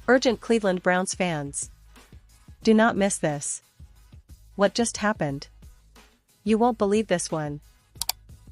Urgent Cleveland Browns fans. Do not miss this. What just happened? You won't believe this one.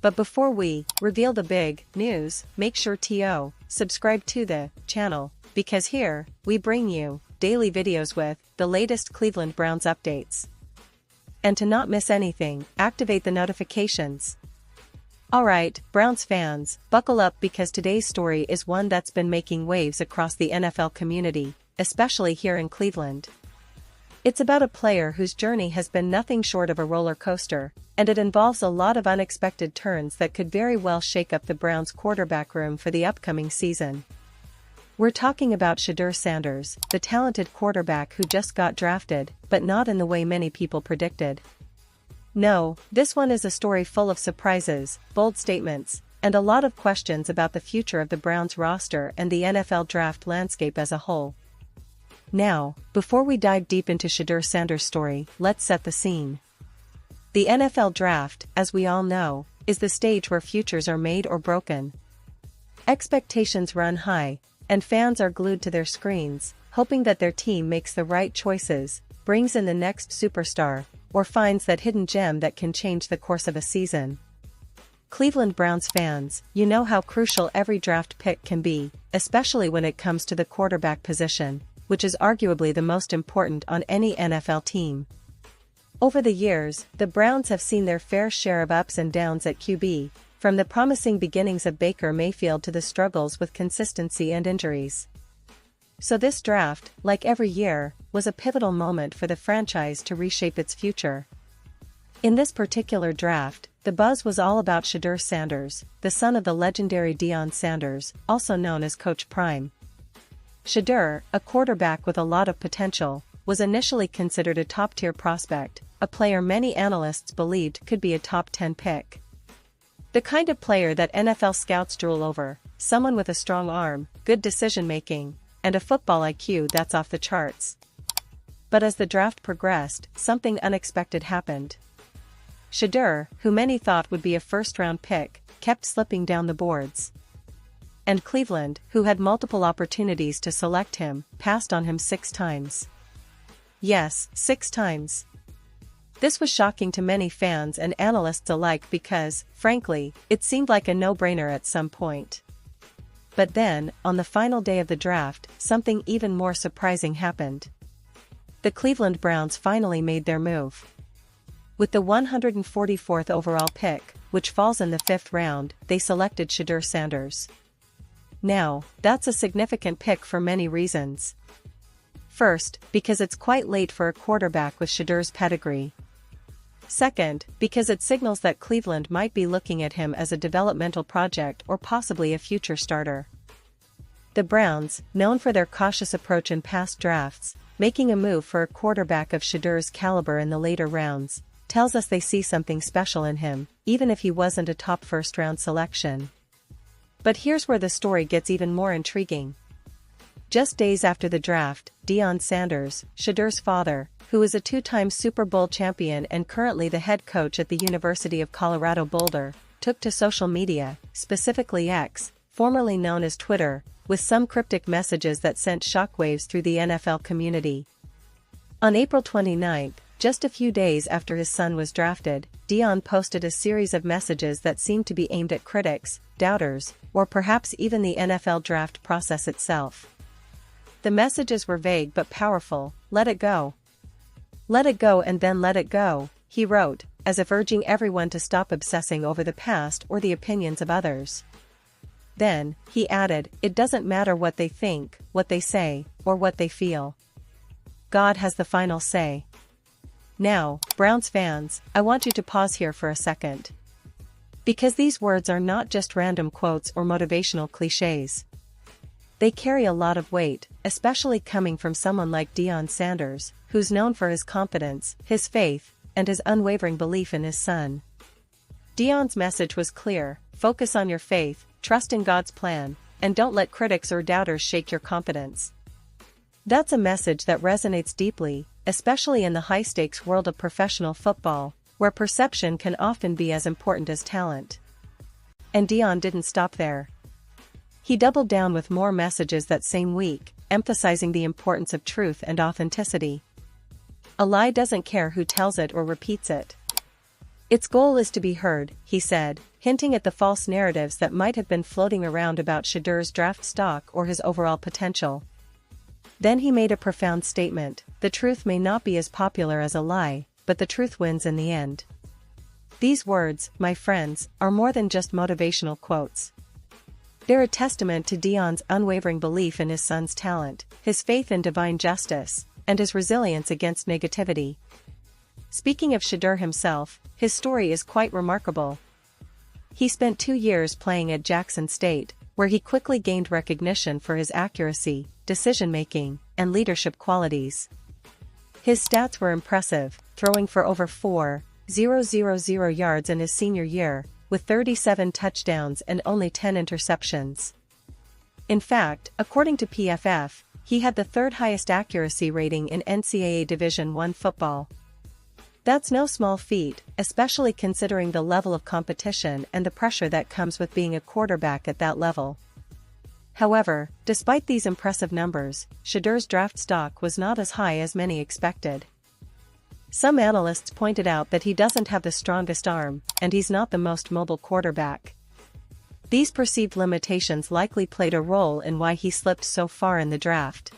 But before we reveal the big news, make sure to subscribe to the channel, because here, we bring you daily videos with the latest Cleveland Browns updates. And to not miss anything, activate the notifications. Alright, Browns fans, buckle up because today's story is one that's been making waves across the NFL community, especially here in Cleveland. It's about a player whose journey has been nothing short of a roller coaster, and it involves a lot of unexpected turns that could very well shake up the Browns' quarterback room for the upcoming season. We're talking about Shedeur Sanders, the talented quarterback who just got drafted, but not in the way many people predicted. No, this one is a story full of surprises, bold statements, and a lot of questions about the future of the Browns roster and the NFL draft landscape as a whole. Now, before we dive deep into Shedeur Sanders' story, let's set the scene. The NFL draft, as we all know, is the stage where futures are made or broken. Expectations run high, and fans are glued to their screens, hoping that their team makes the right choices, brings in the next superstar, or finds that hidden gem that can change the course of a season. Cleveland Browns fans, you know how crucial every draft pick can be, especially when it comes to the quarterback position, which is arguably the most important on any NFL team. Over the years, the Browns have seen their fair share of ups and downs at QB, from the promising beginnings of Baker Mayfield to the struggles with consistency and injuries. So this draft, like every year, was a pivotal moment for the franchise to reshape its future. In this particular draft, the buzz was all about Shedeur Sanders, the son of the legendary Deion Sanders, also known as Coach Prime. Shedeur, a quarterback with a lot of potential, was initially considered a top-tier prospect, a player many analysts believed could be a top 10 pick. The kind of player that NFL scouts drool over, someone with a strong arm, good decision-making, and a football IQ that's off the charts. But as the draft progressed, something unexpected happened. Shedeur, who many thought would be a first-round pick, kept slipping down the boards. And Cleveland, who had multiple opportunities to select him, passed on him 6 times. Yes, 6 times. This was shocking to many fans and analysts alike because, frankly, it seemed like a no-brainer at some point. But then, on the final day of the draft, something even more surprising happened. The Cleveland Browns finally made their move. With the 144th overall pick, which falls in the 5th round, they selected Shedeur Sanders. Now, that's a significant pick for many reasons. First, because it's quite late for a quarterback with Shedeur's pedigree. Second, because it signals that Cleveland might be looking at him as a developmental project or possibly a future starter. The Browns, known for their cautious approach in past drafts, making a move for a quarterback of Shedeur's caliber in the later rounds, tells us they see something special in him, even if he wasn't a top first-round selection. But here's where the story gets even more intriguing. Just days after the draft, Deion Sanders, Shedeur's father, who is a 2-time Super Bowl champion and currently the head coach at the University of Colorado Boulder, took to social media, specifically X, formerly known as Twitter, with some cryptic messages that sent shockwaves through the NFL community. On April 29, just a few days after his son was drafted, Deion posted a series of messages that seemed to be aimed at critics, doubters, or perhaps even the NFL draft process itself. The messages were vague but powerful. Let it go. Let it go and then let it go, he wrote, as if urging everyone to stop obsessing over the past or the opinions of others. Then, he added, it doesn't matter what they think, what they say, or what they feel. God has the final say. Now, Browns fans, I want you to pause here for a second. Because these words are not just random quotes or motivational cliches. They carry a lot of weight, especially coming from someone like Deion Sanders, who's known for his confidence, his faith, and his unwavering belief in his son. Deion's message was clear: focus on your faith, trust in God's plan, and don't let critics or doubters shake your confidence. That's a message that resonates deeply, especially in the high-stakes world of professional football, where perception can often be as important as talent. And Deion didn't stop there. He doubled down with more messages that same week, emphasizing the importance of truth and authenticity. A lie doesn't care who tells it or repeats it. Its goal is to be heard, he said, hinting at the false narratives that might have been floating around about Shedur's draft stock or his overall potential. Then he made a profound statement: the truth may not be as popular as a lie, but the truth wins in the end. These words, my friends, are more than just motivational quotes. They're a testament to Deion's unwavering belief in his son's talent, his faith in divine justice, and his resilience against negativity. Speaking of Shedur himself, his story is quite remarkable. He spent 2 years playing at Jackson State, where he quickly gained recognition for his accuracy, decision-making, and leadership qualities. His stats were impressive, throwing for over 4,000 yards in his senior year, with 37 touchdowns and only 10 interceptions. In fact, according to PFF, he had the third highest accuracy rating in NCAA Division I football. That's no small feat, especially considering the level of competition and the pressure that comes with being a quarterback at that level. However, despite these impressive numbers, Shedur's draft stock was not as high as many expected. Some analysts pointed out that he doesn't have the strongest arm, and he's not the most mobile quarterback. These perceived limitations likely played a role in why he slipped so far in the draft.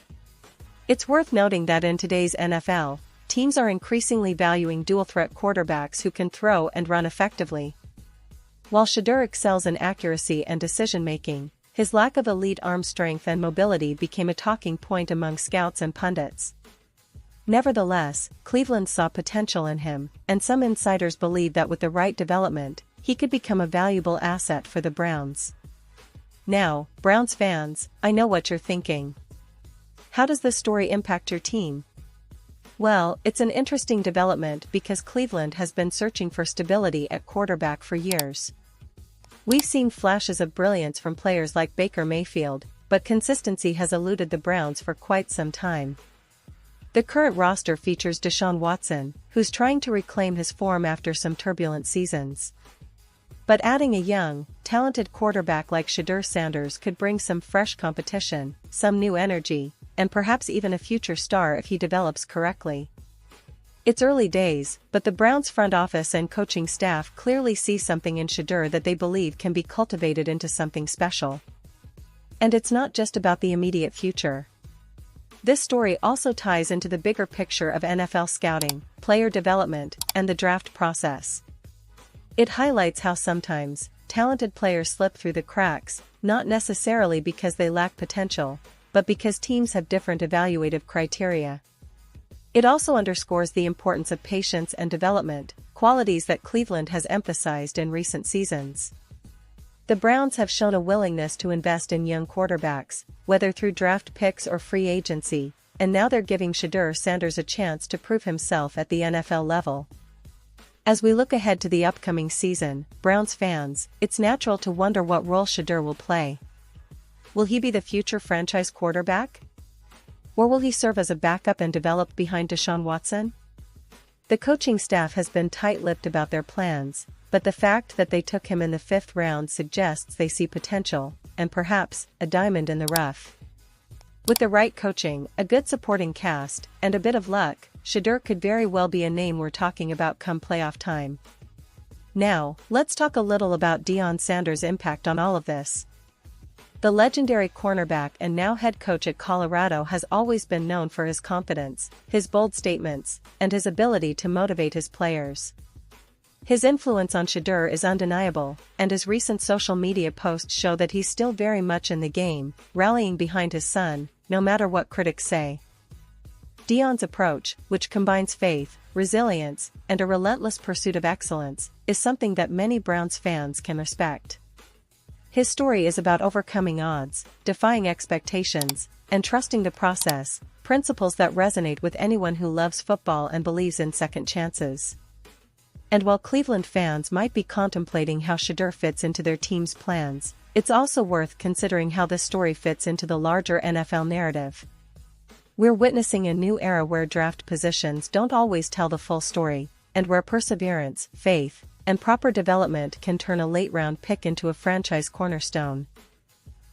It's worth noting that in today's NFL, teams are increasingly valuing dual-threat quarterbacks who can throw and run effectively. While Shedur excels in accuracy and decision-making, his lack of elite arm strength and mobility became a talking point among scouts and pundits. Nevertheless, Cleveland saw potential in him, and some insiders believe that with the right development, he could become a valuable asset for the Browns. Now, Browns fans, I know what you're thinking. How does this story impact your team? Well, it's an interesting development because Cleveland has been searching for stability at quarterback for years. We've seen flashes of brilliance from players like Baker Mayfield, but consistency has eluded the Browns for quite some time. The current roster features Deshaun Watson, who's trying to reclaim his form after some turbulent seasons. But adding a young, talented quarterback like Shedur Sanders could bring some fresh competition, some new energy, and perhaps even a future star if he develops correctly. It's early days, but the Browns front office and coaching staff clearly see something in Shedur that they believe can be cultivated into something special. And it's not just about the immediate future. This story also ties into the bigger picture of NFL scouting, player development, and the draft process. It highlights how sometimes, talented players slip through the cracks, not necessarily because they lack potential, but because teams have different evaluative criteria. It also underscores the importance of patience and development, qualities that Cleveland has emphasized in recent seasons. The Browns have shown a willingness to invest in young quarterbacks, whether through draft picks or free agency, and now they're giving Shedur Sanders a chance to prove himself at the NFL level. As we look ahead to the upcoming season, Browns fans, it's natural to wonder what role Shedur will play. Will he be the future franchise quarterback? Or will he serve as a backup and develop behind Deshaun Watson? The coaching staff has been tight-lipped about their plans, but the fact that they took him in the 5th round suggests they see potential, and perhaps, a diamond in the rough. With the right coaching, a good supporting cast, and a bit of luck, Shedur could very well be a name we're talking about come playoff time. Now, let's talk a little about Deion Sanders' impact on all of this. The legendary cornerback and now head coach at Colorado has always been known for his confidence, his bold statements, and his ability to motivate his players. His influence on Shedur is undeniable, and his recent social media posts show that he's still very much in the game, rallying behind his son, no matter what critics say. Deion's approach, which combines faith, resilience, and a relentless pursuit of excellence, is something that many Browns fans can respect. His story is about overcoming odds, defying expectations, and trusting the process, principles that resonate with anyone who loves football and believes in second chances. And while Cleveland fans might be contemplating how Shedur fits into their team's plans, it's also worth considering how this story fits into the larger NFL narrative. We're witnessing a new era where draft positions don't always tell the full story, and where perseverance, faith, and proper development can turn a late-round pick into a franchise cornerstone.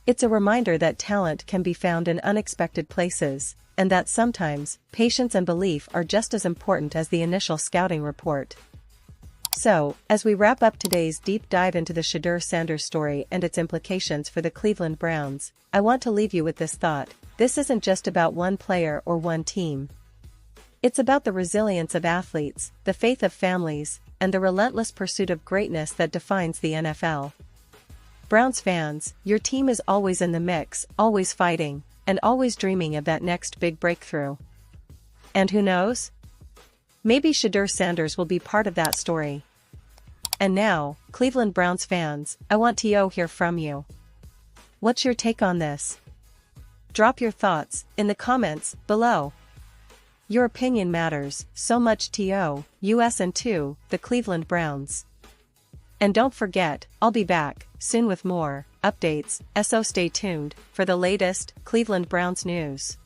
It's a reminder that talent can be found in unexpected places, and that sometimes, patience and belief are just as important as the initial scouting report. So, as we wrap up today's deep dive into the Shedeur Sanders story and its implications for the Cleveland Browns, I want to leave you with this thought: this isn't just about one player or one team. It's about the resilience of athletes, the faith of families, and the relentless pursuit of greatness that defines the NFL. Browns fans, your team is always in the mix, always fighting, and always dreaming of that next big breakthrough. And who knows? Maybe Shedeur Sanders will be part of that story. And now, Cleveland Browns fans, I want to hear from you. What's your take on this? Drop your thoughts in the comments below. Your opinion matters so much to us and to the Cleveland Browns. And don't forget, I'll be back soon with more updates, so stay tuned for the latest Cleveland Browns news.